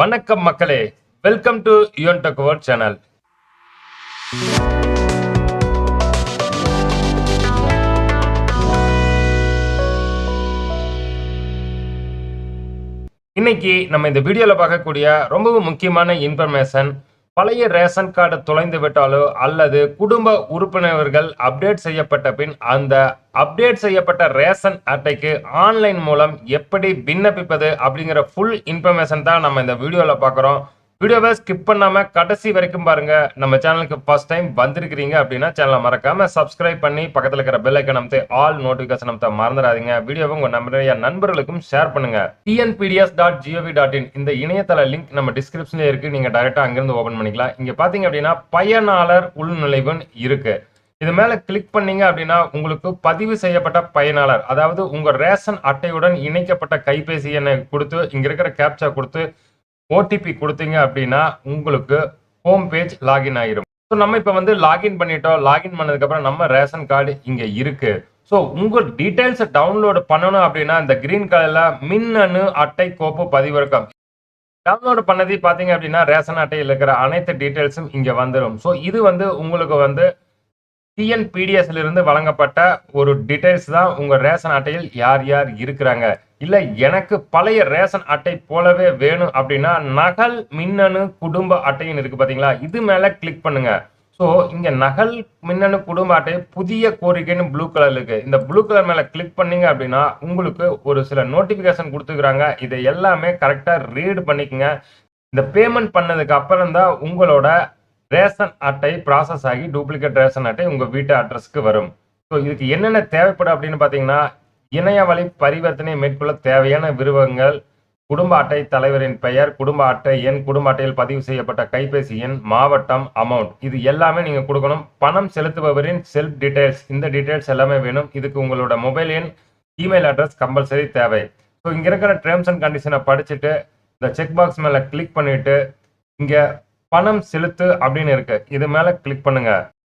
வணக்கம் மக்களே, welcome to Yuvan tech world channel. இன்னைக்கு நம்ம இந்த வீடியோல பார்க்கக்கூடிய ரொம்பவும் முக்கியமான இன்ஃபர்மேஷன், பழைய ரேஷன் கார்டு தொலைந்து விட்டாலோ அல்லது குடும்ப உறுப்பினர்கள் அப்டேட் செய்யப்பட்ட பின் அந்த அப்டேட் செய்யப்பட்ட ரேஷன் அட்டைக்கு ஆன்லைன் மூலம் எப்படி விண்ணப்பிப்பது அப்படிங்கிற ஃபுல் இன்ஃபர்மேஷன் தான் நம்ம இந்த வீடியோல பார்க்குறோம். வீடியோவை ஸ்கிப் பண்ணாம கடைசி வரைக்கும் பாருங்க. நம்ம சேனலுக்கு ஃபர்ஸ்ட் டைம் வந்திருக்கிறீங்க அப்படின்னா சேனலை மறக்காம சப்ஸ்கிரைப் பண்ணி பக்கத்தில் இருக்கிற பெல் ஐக்கன் அமைத்து ஆல் நோட்டிபிகேஷன் அமைத்த மறந்துடாதீங்க. வீடியோவை உங்க நிறைய நண்பர்களுக்கும் ஷேர் பண்ணுங்க. tnpds.gov.in இந்த இணையதள லிங்க் நம்ம டிஸ்கிரிப்ஷன்ல இருக்கு. நீங்க டைரக்டா அங்கிருந்து ஓபன் பண்ணிக்கலாம். இங்க பாத்தீங்க அப்படின்னா பயனாளர் உள்நுழைவுன்னு இருக்கு. இது மேல கிளிக் பண்ணீங்க அப்படின்னா உங்களுக்கு பதிவு செய்யப்பட்ட பயனாளர், அதாவது உங்க ரேஷன் அட்டையுடன் இணைக்கப்பட்ட கைபேசி எண்ணை கொடுத்து இங்க இருக்கிற கேப்சா கொடுத்து ஓடிபி கொடுத்தீங்க அப்படின்னா உங்களுக்கு ஹோம் பேஜ் லாகின் ஆயிரும். ஸோ நம்ம இப்போ வந்து லாகின் பண்ணிட்டோம். லாகின் பண்ணதுக்கப்புறம் நம்ம ரேஷன் கார்டு இங்கே இருக்கு. ஸோ உங்கள் டீட்டெயில்ஸை டவுன்லோடு பண்ணணும் அப்படின்னா இந்த கிரீன் கலரில் மின்னணு அட்டை கோப்பு பதிவிறக்கம் டவுன்லோடு பண்ணது பார்த்தீங்க அப்படின்னா ரேஷன் அட்டையில் இருக்கிற அனைத்து டீட்டெயில்ஸும் இங்கே வந்துடும். ஸோ இது வந்து உங்களுக்கு வந்து டிஎன்பிடிஎஸ்ல இருந்து வழங்கப்பட்ட ஒரு டீடைல்ஸ் தான். உங்க ரேஷன் அட்டையில் யார் யார் இருக்கிறாங்க, இல்ல எனக்கு பழைய ரேஷன் அட்டை போலவே வேணும் அப்படின்னா நகல் மின்னணு குடும்ப அட்டைன்னு இருக்கு பாத்தீங்களா, இது மேல கிளிக் பண்ணுங்க. ஸோ இங்க நகல் மின்னணு குடும்ப அட்டை புதிய கோரிக்கைன்னு ப்ளூ கலர் இருக்கு. இந்த ப்ளூ கலர் மேல கிளிக் பண்ணீங்க அப்படின்னா உங்களுக்கு ஒரு சில நோட்டிபிகேஷன் கொடுத்துக்கிறாங்க. இதை எல்லாமே கரெக்டா ரீட் பண்ணிக்கங்க. இந்த பேமெண்ட் பண்ணதுக்கு அப்புறம் தான் உங்களோட ரேஷன் அட்டை ப்ராசஸ் ஆகி டூப்ளிகேட் ரேஷன் அட்டை உங்கள் வீட்டு அட்ரஸ்க்கு வரும். ஸோ இதுக்கு என்னென்ன தேவைப்படும் அப்படின்னு பார்த்தீங்கன்னா, இணைய வழி பரிவர்த்தனை மேற்கொள்ள தேவையான விவரங்கள், குடும்ப அட்டை தலைவரின் பெயர், குடும்ப அட்டை எண், குடும்ப அட்டையில் பதிவு செய்யப்பட்ட கைபேசி எண், மாவட்டம், அமௌண்ட், இது எல்லாமே நீங்கள் கொடுக்கணும். பணம் செலுத்துபவரின் செல்ஃப் டீடைல்ஸ், இந்த டீடைல்ஸ் எல்லாமே வேணும். இதுக்கு உங்களோட மொபைல் எண், இமெயில் அட்ரஸ் கம்பல்சரி தேவை. ஸோ இங்கே இருக்கிற டேர்ம்ஸ் அண்ட் கண்டிஷனை படிச்சுட்டு இந்த செக் பாக்ஸ் மேலே கிளிக் பண்ணிட்டு இங்கே பணம் செலுத்து அப்படின்னு இருக்கு, இது மேல கிளிக் பண்ணுங்க.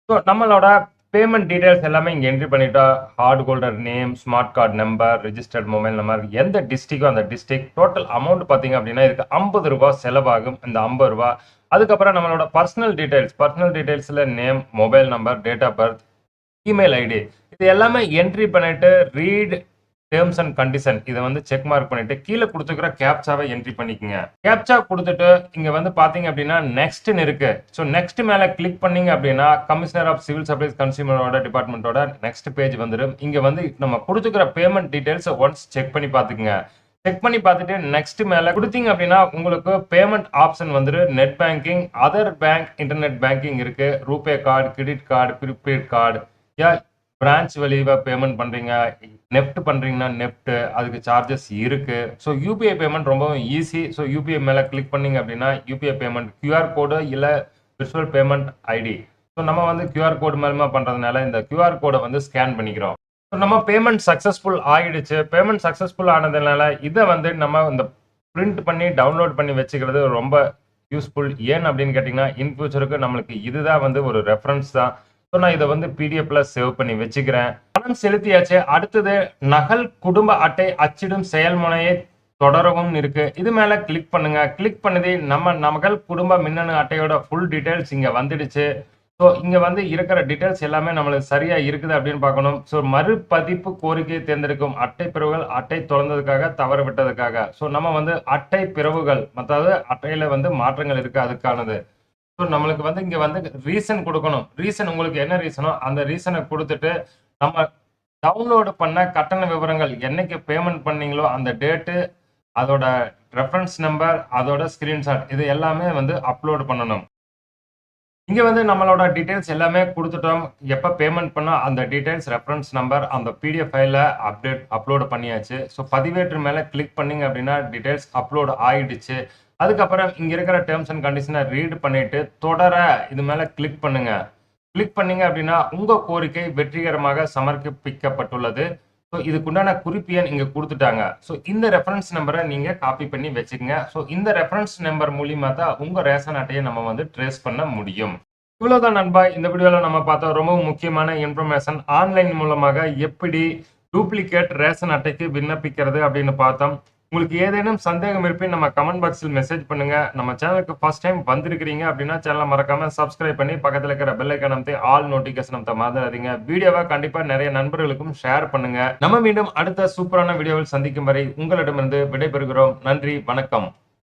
ஸோ நம்மளோட பேமெண்ட் டீடைல்ஸ் எல்லாமே இங்கே என்ட்ரி பண்ணிட்டா card holder name, smart card number, registered mobile number, எந்த டிஸ்ட்ரிக்டோ அந்த டிஸ்ட்ரிக்ட், டோட்டல் அமௌண்ட் பார்த்தீங்க அப்படின்னா இதுக்கு 50 ரூபா செலவாகும். இந்த 50 ரூபா அதுக்கப்புறம் நம்மளோட பர்சனல் டீடைல்ஸில் name, mobile number, date of birth, email ID, இது எல்லாமே என்ட்ரி பண்ணிட்டு ரீட் டேர்ம்ஸ் அண்ட் கண்டிஷன் இதை வந்து செக் மார்க் பண்ணிட்டு கீழே கொடுத்துக்கிற கேப்சாவை என்ட்ரி பண்ணிக்கங்க. கேப்சா கொடுத்துட்டு இங்க வந்து பாத்தீங்க அப்படின்னா நெக்ஸ்ட்னு இருக்கு. ஸோ நெக்ஸ்ட் மேல கிளிக் பண்ணீங்க அப்படின்னா கமிஷனர் ஆஃப் சிவில் சப்ளைஸ் கன்சியூமரோட டிபார்ட்மெண்டோட நெக்ஸ்ட் பேஜ் வந்துடும். இங்க வந்து நம்ம கொடுத்துக்கிற பேமெண்ட் டீடைல்ஸ் ஒன்ஸ் செக் பண்ணி பாத்துக்கங்க. செக் பண்ணி பார்த்துட்டு நெக்ஸ்ட் மேல கொடுத்தீங்க அப்படின்னா உங்களுக்கு பேமெண்ட் ஆப்ஷன் வந்துரு. Net banking, other bank, internet banking இருக்கு, RuPay card, credit card, prepaid card, branch வழியாக பேமெண்ட் பண்ணுறீங்க, நெஃப்ட் பண்ணுறீங்கன்னா நெஃப்ட், அதுக்கு சார்ஜஸ் இருக்கு. ஸோ யூபிஐ பேமெண்ட் ரொம்பவும் ஈஸி. ஸோ யூபிஐ மேலே கிளிக் பண்ணீங்க அப்படின்னா யூபிஐ பேமெண்ட் கியூஆர் கோடு இல்லை விர்ச்சுவல் பேமெண்ட் ஐடி. ஸோ நம்ம வந்து கியூஆர் கோடு மூலமா பண்ணுறதுனால இந்த கியூஆர் கோடை வந்து ஸ்கேன் பண்ணிக்கிறோம். ஸோ நம்ம பேமெண்ட் சக்ஸஸ்ஃபுல் ஆகிடுச்சு. பேமெண்ட் சக்ஸஸ்ஃபுல் ஆனதுனால இதை வந்து நம்ம இந்த பிரிண்ட் பண்ணி டவுன்லோட் பண்ணி வச்சுக்கிறது ரொம்ப யூஸ்ஃபுல். ஏன் அப்படின்னு கேட்டிங்கன்னா இன் ஃபியூச்சருக்கு நம்மளுக்கு இதுதான் வந்து ஒரு ரெஃபரன்ஸ் தான். ஸோ நான் இதை வந்து பிடிஎஃப்ல சேவ் பண்ணி வச்சுக்கிறேன். பணம் செலுத்தியாச்சு. அடுத்தது நகல் குடும்ப அட்டை அச்சிடும் செயல்முறையை தொடரவும் இருக்கு. இது மேல கிளிக் பண்ணுங்க. கிளிக் பண்ணது நம்ம நகல் குடும்ப மின்னணு அட்டையோட ஃபுல் டீடைல்ஸ் இங்க வந்துடுச்சு. ஸோ இங்க வந்து இருக்கிற டீடைல்ஸ் எல்லாமே நம்மளுக்கு சரியா இருக்குது அப்படின்னு பார்க்கணும். ஸோ மறுபதிப்பு கோரிக்கையை தேர்ந்தெடுக்கும் அட்டை பிறவுகள், அட்டை தொடர்ந்ததுக்காக, தவறு விட்டதுக்காக. ஸோ நம்ம வந்து அட்டை பிறவுகள், அதாவது அட்டையில வந்து மாற்றங்கள் இருக்கு அதுக்கானது. ஸோ நம்மளுக்கு வந்து இங்கே வந்து ரீசன் கொடுக்கணும். ரீசன் உங்களுக்கு என்ன ரீசனோ அந்த ரீசனை கொடுத்துட்டு நம்ம டவுன்லோடு பண்ண கட்டண விவரங்கள், என்னைக்கு பேமெண்ட் பண்ணீங்களோ அந்த டேட்டு, அதோட ரெஃபரன்ஸ் நம்பர், அதோட ஸ்கிரீன்ஷாட், இது எல்லாமே வந்து அப்லோடு பண்ணணும். இங்கே வந்து நம்மளோட டீட்டெயில்ஸ் எல்லாமே கொடுத்துட்டோம். எப்போ பேமெண்ட் பண்ணோம் அந்த டீட்டெயில்ஸ், ரெஃபரன்ஸ் நம்பர், அந்த பிடிஎஃப் ஃபைலில் அப்லோடு பண்ணியாச்சு. ஸோ பதிவேற்று மேலே கிளிக் பண்ணிங்க அப்படின்னா டீட்டெயில்ஸ் அப்லோடு ஆகிடுச்சு. அதுக்கப்புறம் இங்க இருக்கிற டேர்ம்ஸ் அண்ட் கண்டிஷனை ரீட் பண்ணிட்டு தொடர இது மேல கிளிக் பண்ணுங்க. கிளிக் பண்ணீங்க அப்படின்னா உங்க கோரிக்கை வெற்றிகரமாக சமர்ப்பிக்கப்பட்டுள்ளது. ஸோ இதுக்குண்டான குறிப்பு எண் இங்க கொடுத்துட்டாங்க. ஸோ இந்த ரெஃபரன்ஸ் நம்பரை நீங்க காப்பி பண்ணி வச்சுக்கோங்க. ஸோ இந்த ரெஃபரன்ஸ் நம்பர் மூலியமா தான் உங்க ரேஷன் அட்டையை நம்ம வந்து ட்ரேஸ் பண்ண முடியும். இவ்வளவுதான் நண்பா. இந்த வீடியோல நம்ம பார்த்தோம் ரொம்ப முக்கியமான இன்ஃபர்மேஷன். ஆன்லைன் மூலமாக எப்படி டூப்ளிகேட் ரேஷன் அட்டைக்கு விண்ணப்பிக்கிறது அப்படின்னு பார்த்தோம். உங்களுக்கு ஏதேனும் சந்தேகம் இருப்பின் நம்ம கமெண்ட் பாக்ஸில் மெசேஜ் பண்ணுங்க. நம்ம சேனலுக்கு ஃபர்ஸ்ட் டைம் வந்திருக்கிறீங்க அப்படின்னா சேனலை மறக்காம சப்ஸ்கிரைப் பண்ணி பக்கத்துல இருக்கிற பெல் ஐகான் அமைத்து ஆல் நோட்டிபிகேஷன் அமைத்த மறந்துடாதீங்க. வீடியோவை கண்டிப்பா நிறைய நண்பர்களுக்கும் ஷேர் பண்ணுங்க. நம்ம மீண்டும் அடுத்த சூப்பரான வீடியோவில் சந்திக்கும் வரை உங்களிடமிருந்து விடைபெறுகிறோம். நன்றி, வணக்கம்.